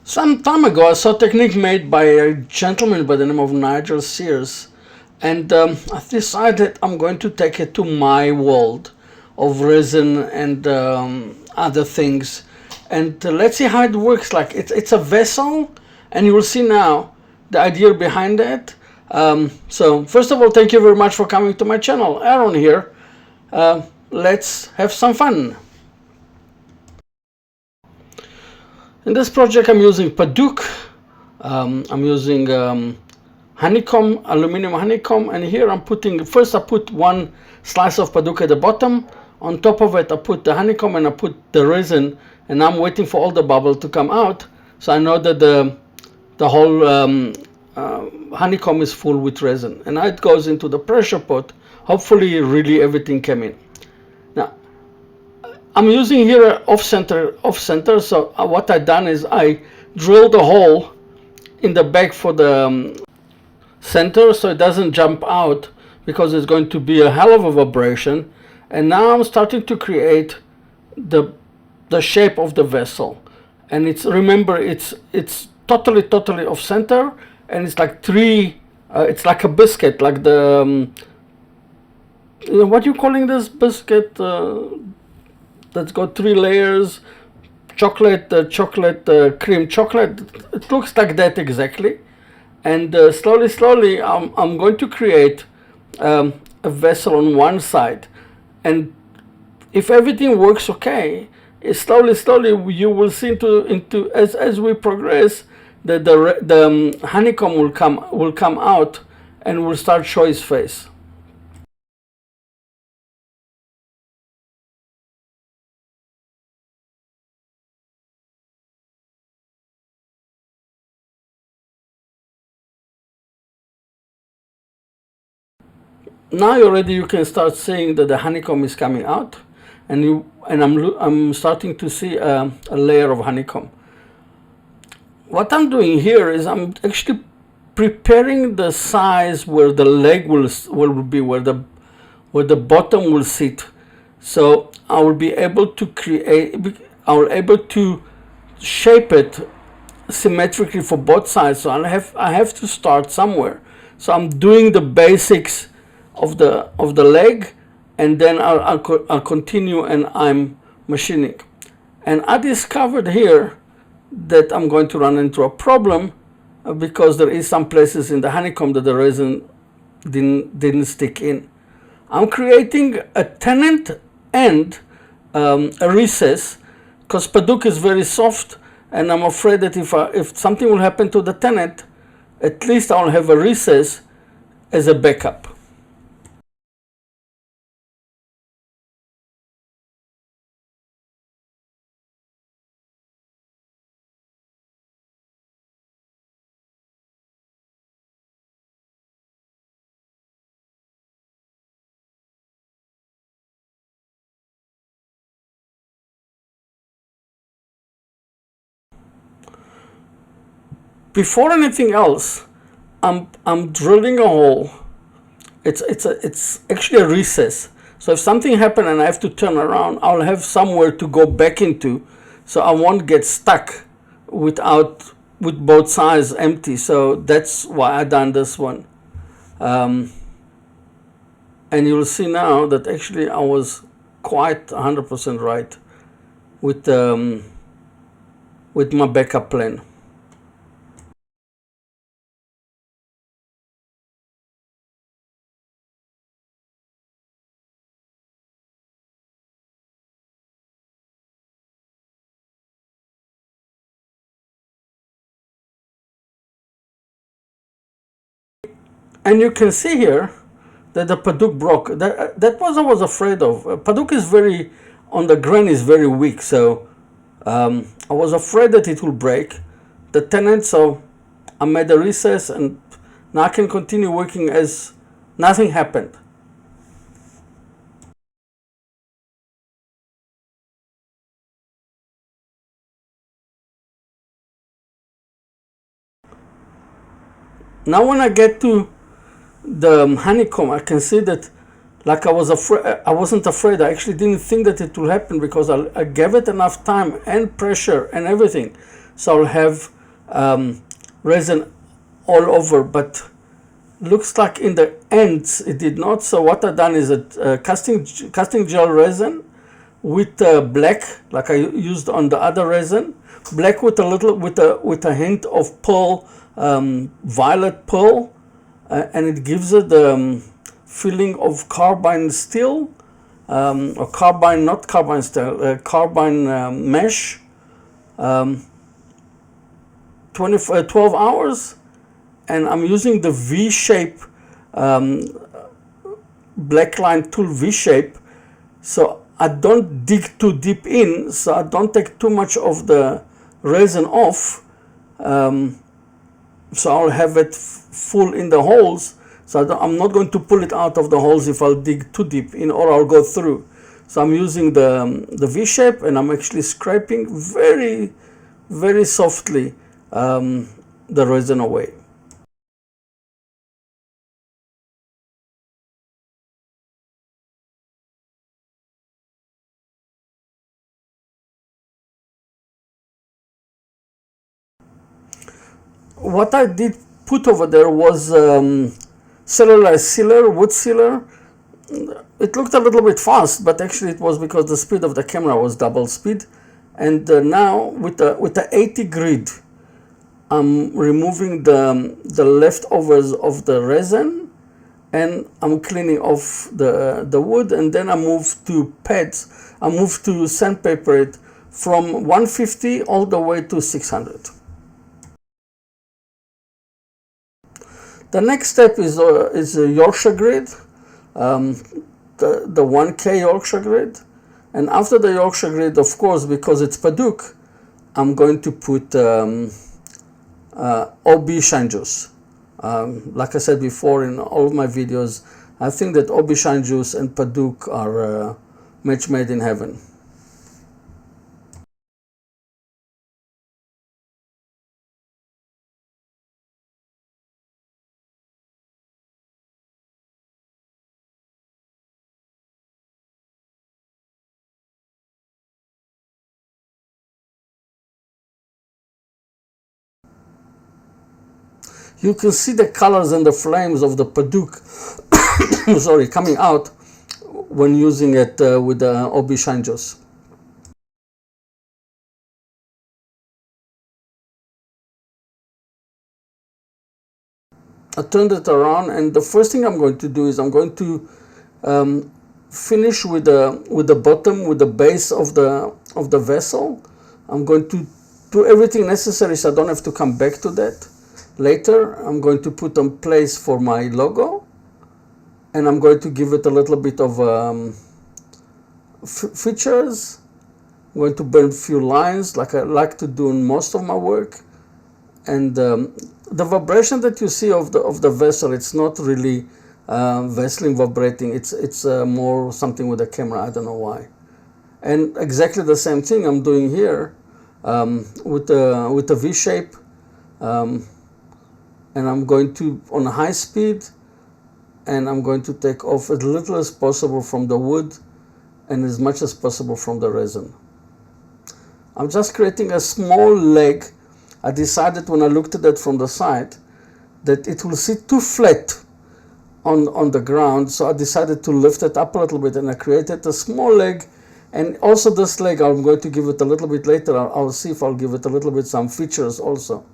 Some time ago, I saw a technique made by a gentleman by the name of Nigel Sears, and I decided I'm going to take it to my world of resin and other things, and let's see how it works. Like it's a vessel, and you will see now the idea behind it. So first of all, thank you very much for coming to my channel. Ahron here. Let's have some fun. In this project, I'm using Padauk. I'm using honeycomb, aluminum honeycomb, and here I'm putting, first I put one slice of Padauk at the bottom. On top of it, I put the honeycomb and I put the resin, and I'm waiting for all the bubble to come out. So I know that the whole honeycomb is full with resin, and now it goes into the pressure pot. Hopefully, really everything came in. Now, I'm using here off center. So what I done is I drilled a hole in the back for the center, so it doesn't jump out, because it's going to be a hell of a vibration. And now I'm starting to create the shape of the vessel, and remember it's totally off center, and it's like it's like a biscuit, like the what you calling this biscuit? That's got 3 layers, chocolate, cream chocolate. It looks like that exactly. And slowly, I'm going to create a vessel on one side. And if everything works okay, slowly, you will see into as we progress, that the honeycomb will come out and will start show his face. Now already you can start seeing that the honeycomb is coming out, and I'm starting to see a layer of honeycomb. What I'm doing here is I'm actually preparing the size where the leg will be, where the bottom will sit. So I will be able to shape it symmetrically for both sides. So I have to start somewhere. So I'm doing the basics of the leg, and then I'll continue, and I'm machining. And I discovered here that I'm going to run into a problem, because there is some places in the honeycomb that the resin didn't stick in. I'm creating a tenon and a recess, because Padauk is very soft, and I'm afraid that if something will happen to the tenon, at least I'll have a recess as a backup. Before anything else, I'm drilling a hole. It's actually a recess. So if something happened and I have to turn around, I'll have somewhere to go back into, so I won't get stuck with both sides empty. So that's why I done this one. And you'll see now that actually I was quite 100% right with my backup plan. And you can see here that the Padauk broke. That was I was afraid of. Padauk is on the grain is very weak, so I was afraid that it will break the tenon. So I made a recess, and now I can continue working as nothing happened. Now when I get to the honeycomb, I can see that, like I wasn't afraid. I actually didn't think that it will happen, because I gave it enough time and pressure and everything. so I'll have resin all over, but looks like in the ends it did not. So what I've done is a casting gel resin with black, like I used on the other resin, black with a little with a hint of pearl, violet pearl, and it gives it the feeling of carbine steel, or carbine, not carbine steel, carbine mesh. 12 hours, and I'm using the V-shape black line tool, V-shape, so I don't dig too deep in, so I don't take too much of the resin off, so I'll have it full in the holes, so I'm not going to pull it out of the holes if I'll dig too deep in, or I'll go through. So I'm using the V-shape, and I'm actually scraping very, very softly the resin away. What I did put over there was cellular sealer, wood sealer. It looked a little bit fast, but actually it was because the speed of the camera was double speed. And now with the 80 grid, I'm removing the leftovers of the resin, and I'm cleaning off the wood, and then I move to pads. I move to sandpaper it from 150 all the way to 600. The next step is a Yorkshire grid, the 1K Yorkshire grid. And after the Yorkshire grid, of course, because it's Padauk, I'm going to put OB shine juice. Like I said before in all of my videos, I think that OB shine juice and Padauk are a match made in heaven. You can see the colors and the flames of the Padauk sorry, coming out when using it with the OB shine juice. I turned it around, and the first thing I'm going to do is I'm going to finish with the bottom, with the base of the vessel. I'm going to do everything necessary so I don't have to come back to that later. I'm going to put on place for my logo, and I'm going to give it a little bit of features. I'm going to burn a few lines like I like to do in most of my work. And the vibration that you see of the vessel, it's not really Vaseline vibrating. It's more something with the camera. I don't know why. And exactly the same thing I'm doing here with the V shape, and I'm going to on high speed, and I'm going to take off as little as possible from the wood and as much as possible from the resin. I'm just creating a small leg. I decided when I looked at it from the side that it will sit too flat on the ground, so I decided to lift it up a little bit, and I created a small leg. And also this leg, I'm going to give it a little bit later. I'll see if I'll give it a little bit some features also.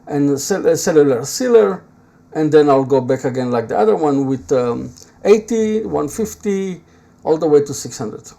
And a cellular sealer, and then I'll go back again like the other one with 80, 150, all the way to 600.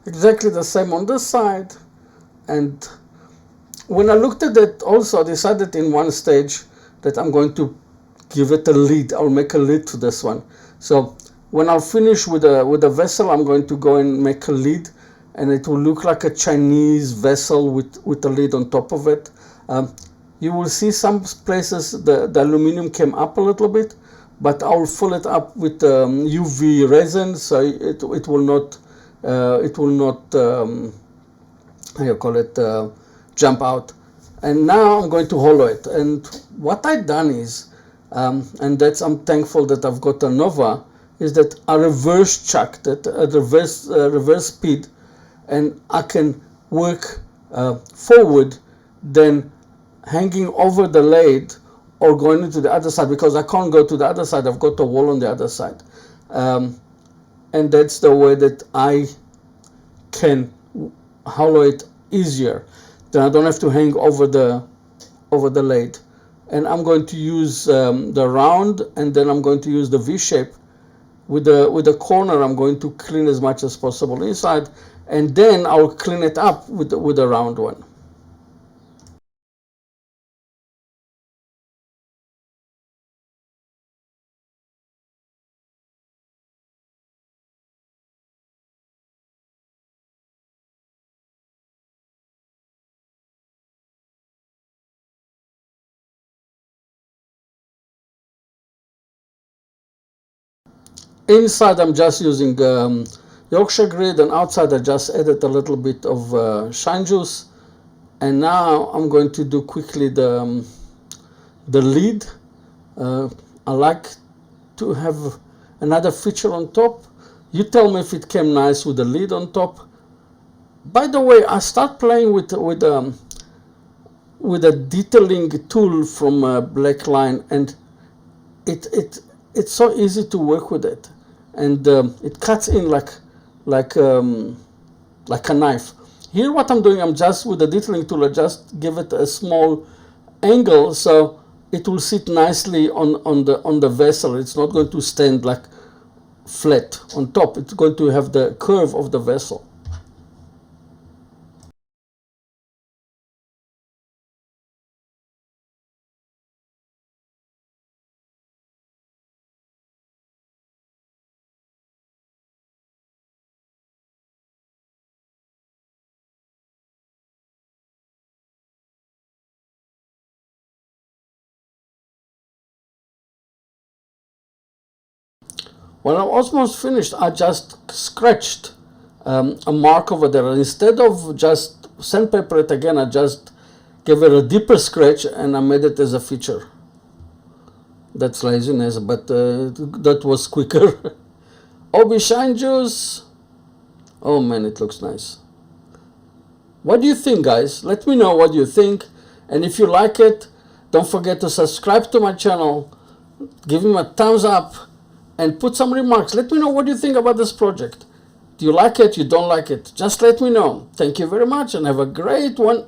exactly the same on this side. And when I looked at it also, I decided in one stage that I'm going to give it a lid. I'll make a lid to this one. So when I'll finish with the vessel, I'm going to go and make a lid, and it will look like a Chinese vessel with a lid on top of it. You will see some places the aluminum came up a little bit, but I'll fill it up with UV resin, so it will not how you call it, jump out. And now I'm going to hollow it. And what I've done is, and that's, I'm thankful that I've got a Nova, is that I reverse chucked it at reverse speed, and I can work forward, then hanging over the lathe or going into the other side, because I can't go to the other side. I've got a wall on the other side. And that's the way that I can hollow it easier. Then I don't have to hang over the lathe. And I'm going to use the round, and then I'm going to use the V shape. With the corner, I'm going to clean as much as possible inside, and then I'll clean it up with the round one. Inside I'm just using Yorkshire grid, and outside I just added a little bit of shine juice. And now I'm going to do quickly the lid. I like to have another feature on top. You tell me if it came nice with the lid on top. By the way, I start playing with a detailing tool from Black Line, and it's so easy to work with it, and it cuts in like a knife. Here what I'm doing, I'm just with the detailing tool, I just give it a small angle so it will sit nicely on the vessel. It's not going to stand like flat on top. It's going to have the curve of the vessel. When I'm almost finished, I just scratched a mark over there. Instead of just sandpaper it again, I just gave it a deeper scratch, and I made it as a feature. That's laziness, but that was quicker. Obi shine juice. Oh man, it looks nice. What do you think, guys? Let me know what you think. And if you like it, don't forget to subscribe to my channel, give me a thumbs up, and put some remarks. Let me know what you think about this project. Do you like it? You don't like it? Just let me know. Thank you very much, and have a great one.